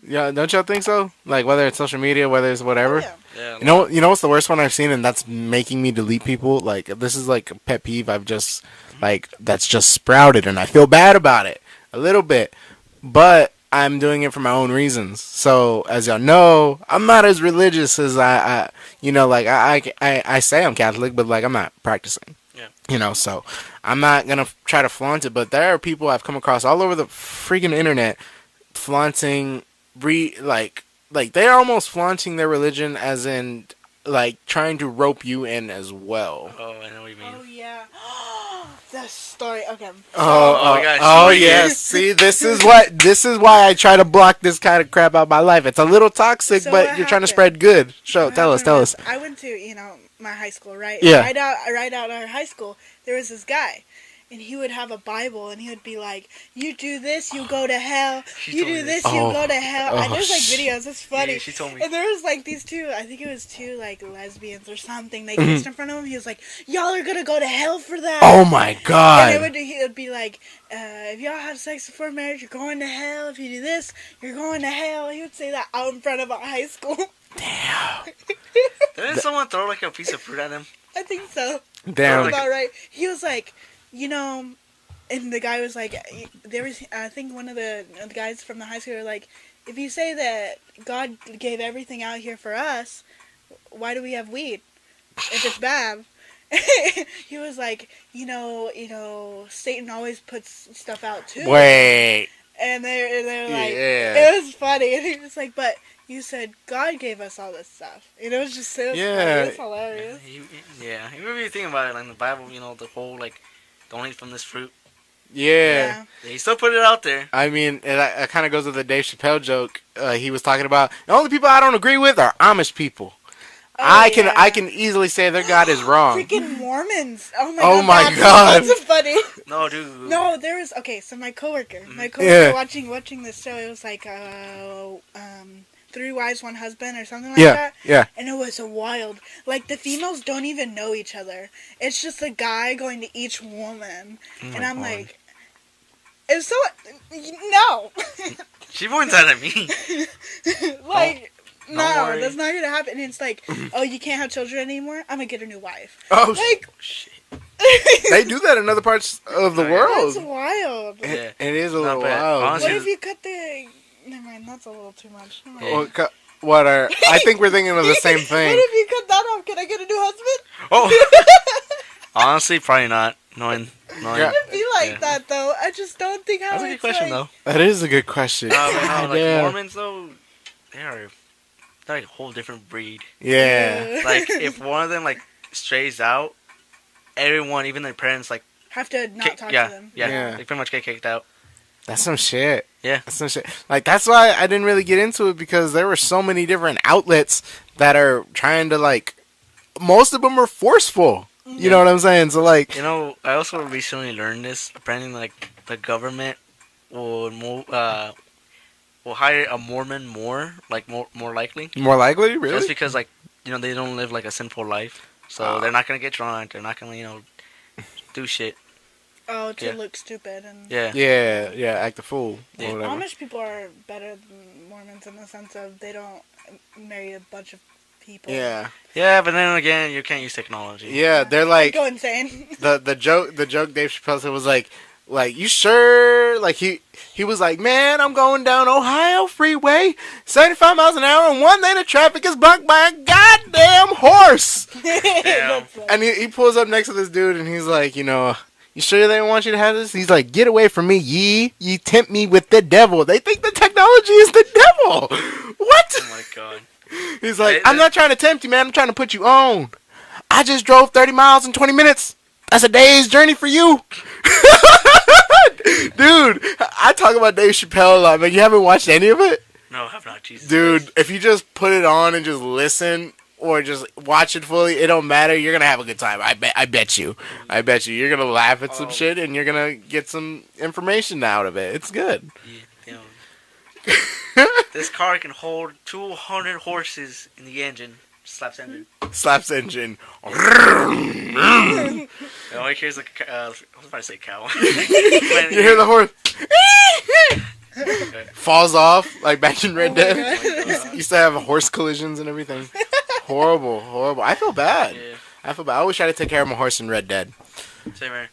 Yeah, don't y'all think so? Like whether it's social media, whether it's whatever. Yeah. Yeah. You know what's the worst one I've seen, and that's making me delete people. Like this is like a pet peeve. I've just like that's just sprouted, and I feel bad about it a little bit, but I'm doing it for my own reasons. So as y'all know, I'm not as religious as I you know, like I say I'm Catholic, but like I'm not practicing. Yeah. You know, so I'm not gonna try to flaunt it. But there are people I've come across all over the freaking internet flaunting like they're almost flaunting their religion as in like trying to rope you in as well. Oh, I know what you mean. Oh yeah. That story. Okay. Oh, gosh. Oh yes. See, this is why I try to block this kind of crap out of my life. It's a little toxic, So but what you're trying to happened? spread good. What Tell us. happened was, I went to my high school, right? Yeah. Right out of our high school, there was this guy, and he would have a Bible, and he would be like, "You do this, you go to hell. She You told me do this. this, you go to hell." And there's like sh- videos. It's funny. Yeah, she told me. And there was like these two. I think it was two like lesbians or something. They Mm-hmm. kissed in front of him. He was like, "Y'all are gonna go to hell for that." Oh my And god. he would be like, if y'all have sex before marriage, you're going to hell. If you do this, you're going to hell. He would say that out in front of our high school. Damn. Didn't someone throw like a piece of fruit at him? I think so. Damn. That's about right. He was like, and the guy was like, there was, I think one of the guys from the high school were like, if you say that God gave everything out here for us, why do we have weed if it's bad? He was like, Satan always puts stuff out too. Wait. And they're like, Yeah. it was funny. And he was like, but you said God gave us all this stuff. And it was just, it was Yeah. funny. It was hilarious. Yeah. You remember you think about it, like in the Bible, the whole like, don't eat from this fruit. Yeah. Yeah, he still put it out there. I mean, it kind of goes with the Dave Chappelle joke. He was talking about the only people I don't agree with are Amish people. Oh, I can easily say their God is wrong. Freaking Mormons! Oh my that's, God. that's funny. No, dude. No, there was so my coworker Yeah. watching this show. It was like Three Wives, One Husband or something like Yeah, that. yeah. And it was wild. Like the females don't even know each other. It's just a guy going to each woman, and I'm like, it's so no. She points out at me. Like. Don't No, worry. that's not gonna happen. And it's like, oh, you can't have children anymore? I'm gonna get a new wife. Oh, Like, Shit. they do that in other parts of the world. that's wild. Yeah. It is a Not little bad. wild. Honestly, What if you cut the... Never mind, that's a little too much. Never mind. Well, what are? I think we're thinking of the same What thing. if you cut that off? Can I get a new husband? Oh. Honestly, probably not. Knowing. Yeah. It'd be like Yeah. that, though. I just don't think how That's a good it's question, like... though. That is a good question. No, like Yeah. Mormons, though, they're like a whole different breed. Yeah. Like, if one of them, like, strays out, everyone, even their parents, like, Have to not talk yeah, to them. yeah, Yeah. they pretty much get kicked out. That's some shit. Yeah. That's some shit. Like, that's why I didn't really get into it, because there were so many different outlets that are trying to, like, most of them are forceful. You know what I'm saying? So, like, You know, I also recently learned this. Apparently, like, the government will hire a Mormon more likely. more likely, really? Just because, like, they don't live, like, a sinful life. So they're not going to get drunk. They're not going to, do shit. Oh, to Yeah. look stupid. And Yeah. Yeah, act a fool. Yeah. Or whatever. Amish people are better than Mormons in the sense of they don't marry a bunch of people. Yeah. Yeah, but then again, you can't use technology. Yeah, they're like, Go insane. the joke Dave Chappelle said was like, you sure? Like, he was like, man, I'm going down Ohio freeway, 75 miles an hour, and one lane of traffic is blocked by a goddamn horse. That's funny. And he pulls up next to this dude, and he's like, you sure they don't want you to have this? He's like, get away from me, ye tempt me with the devil. They think the technology is the devil. What? Oh my god. He's like, I'm not trying to tempt you, man. I'm trying to put you on. I just drove 30 miles in 20 minutes. That's a day's journey for you. Dude, I talk about Dave Chappelle a lot, but you haven't watched any of it? No, I have not. Jesus. Dude, Christ. if you just put it on and just listen or just watch it fully, it don't matter. You're going to have a good time. I bet you. You're going to laugh at some shit, and you're going to get some information out of it. It's good. Yeah, this car can hold 200 horses in the engine. Slaps engine. Slaps engine. It only hears like I was about to say cow. You hear the horse. falls off like back in Red Oh my Dead. God. Used to have horse collisions and everything. Horrible. I feel bad. Yeah. I always try to take care of my horse in Red Dead. Same here.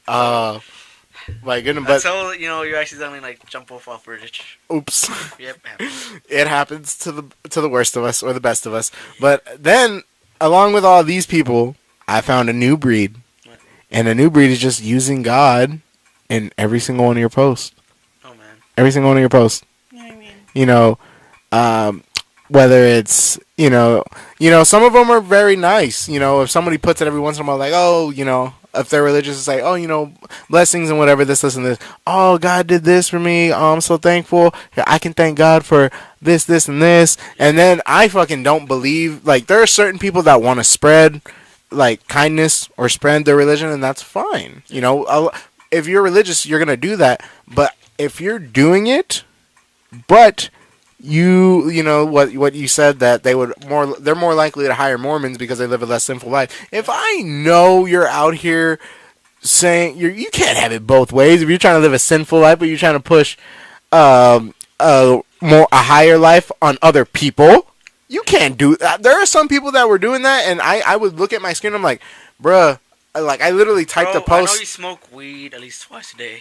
My goodness, but Until you accidentally like jump off bridge. oops. Yep. Happens. It happens to the worst of us or the best of us. But then, along with all these people, I found a new breed, and the new breed is just using God in every single one of your posts. Oh man. Every single one of your posts. You know what I mean? You know, whether it's some of them are very nice. You know, if somebody puts it every once in a while, like, oh, if they're religious, it's like, oh, blessings and whatever, this, and this. Oh, God did this for me. Oh, I'm so thankful. I can thank God for this, and this. And then I fucking don't believe, like, there are certain people that want to spread, like, kindness or spread their religion, and that's fine. If you're religious, you're going to do that. But if you're doing it, but you know what you said, that they're more likely to hire Mormons because they live a less sinful life. If I know you're out here saying you can't have it both ways. If you're trying to live a sinful life, but you're trying to push a higher life on other people, you can't do that. There are some people that were doing that, and I would look at my screen. I'm like, bruh, like I literally typed a post. I know you smoke weed at least twice a day.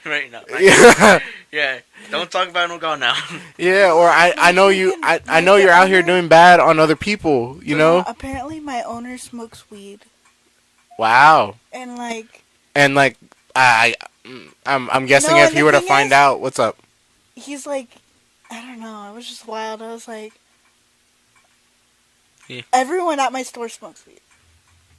Right now. Yeah. Yeah. Don't talk about no God now. Yeah, or I know you. I know you're out here doing bad on other people. You know. Apparently, my owner smokes weed, Wow. and like I'm guessing No, if and he the were to thing find is- out, what's up? he's like, I don't know. It was just wild. I was like, Yeah. everyone at my store smokes weed.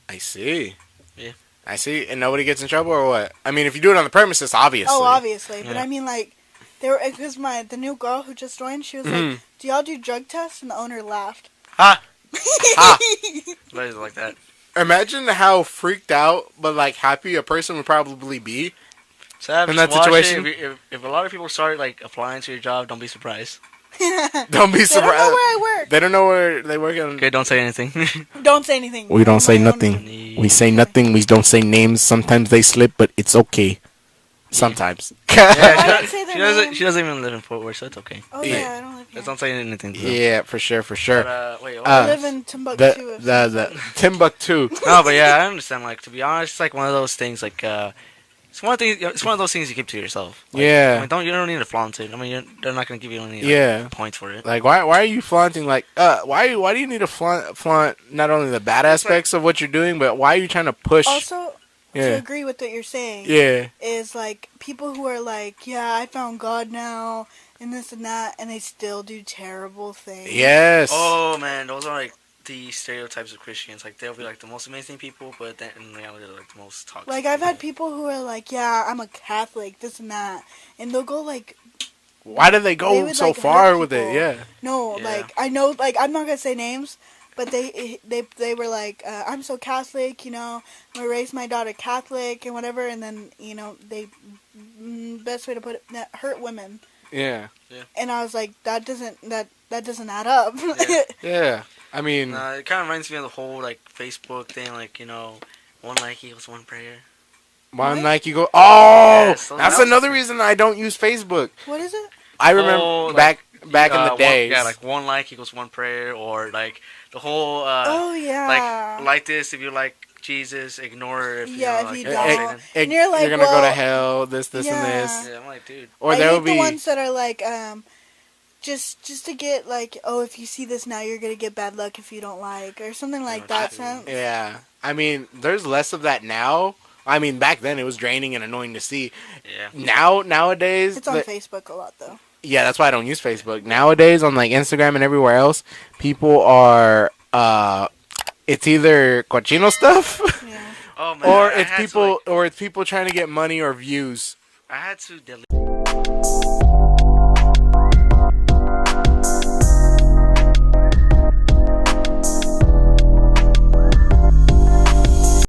I see. Yeah. I see, and nobody gets in trouble or what? I mean, if you do it on the premises, obviously. Oh, obviously, but Yeah. I mean, like, because the new girl who just joined, she was like, "Do y'all do drug tests?" And the owner laughed. Ha! Ha! Everybody's like that. Imagine how freaked out but like happy a person would probably be. Sav, In just that watch it. situation? If a lot of people start like applying to your job, don't be surprised. Don't be They don't know surprised. where I work. They don't know where they work. Okay, don't say anything. Don't say anything. We don't I'm say my own- nothing. We say nothing. We don't say names. Sometimes they slip, but it's okay. Sometimes. I didn't say their name. She doesn't even live in Fort Worth, so it's okay. Oh Yeah. yeah, I don't live here. Just don't say anything. To them. Yeah, for sure. But, wait, what? I live in Timbuktu. The Timbuktu. No, but yeah, I understand. Like, to be honest, it's like one of those things. Like, it's one of those things you keep to yourself. Like, Yeah. I mean, you don't need to flaunt it. I mean, they're not gonna give you any points for it. Like, why are you flaunting? Like, why do you need to flaunt not only the bad aspects of what you're doing, but why are you trying to push? Also, to Yeah. agree with what you're saying, Yeah. is like people who are like, yeah, I found God now, and this and that, and they still do terrible things. Yes. Oh man, those are like the stereotypes of Christians. Like, they'll be like the most amazing people, but then in reality, they're like the most toxic. Like, I've had people who are like, yeah, I'm a Catholic, this and that, and they'll go like, Why do they go They would, so like, far hurt with it? people. Yeah. no, Yeah. like, I know, like, I'm not gonna say names, but they were like, I'm so Catholic, I'm gonna raise my daughter Catholic and whatever, and then, they, best way to put it, that hurt women. Yeah. And I was like, that doesn't add up. Yeah. Yeah. I mean, it kind of reminds me of the whole like Facebook thing. Like, one like equals one prayer. one What? Nike go. Oh, Yes, so that's that was- another reason I don't use Facebook. What is it? I remember Oh, back in the days. like one like equals one prayer, or like the whole Oh yeah. like this if you like Jesus, ignore if Yeah, you if like you that. don't. It- And you're like, gonna go to well, hell. This, yeah. and this. Yeah, I'm like, dude. Or I there will hate the be. ones that are like, just to get like, oh, if you see this now, you're gonna get bad luck if you don't like, or something like that. Sense. Yeah. I mean, there's less of that now. I mean, back then it was draining and annoying to see. Yeah. Nowadays, It's on Facebook a lot though. yeah, that's why I don't use Facebook. Nowadays, on like Instagram and everywhere else, people are it's either cochino stuff Yeah. Oh man. or I it's had to, people trying to get money or views. I had to delete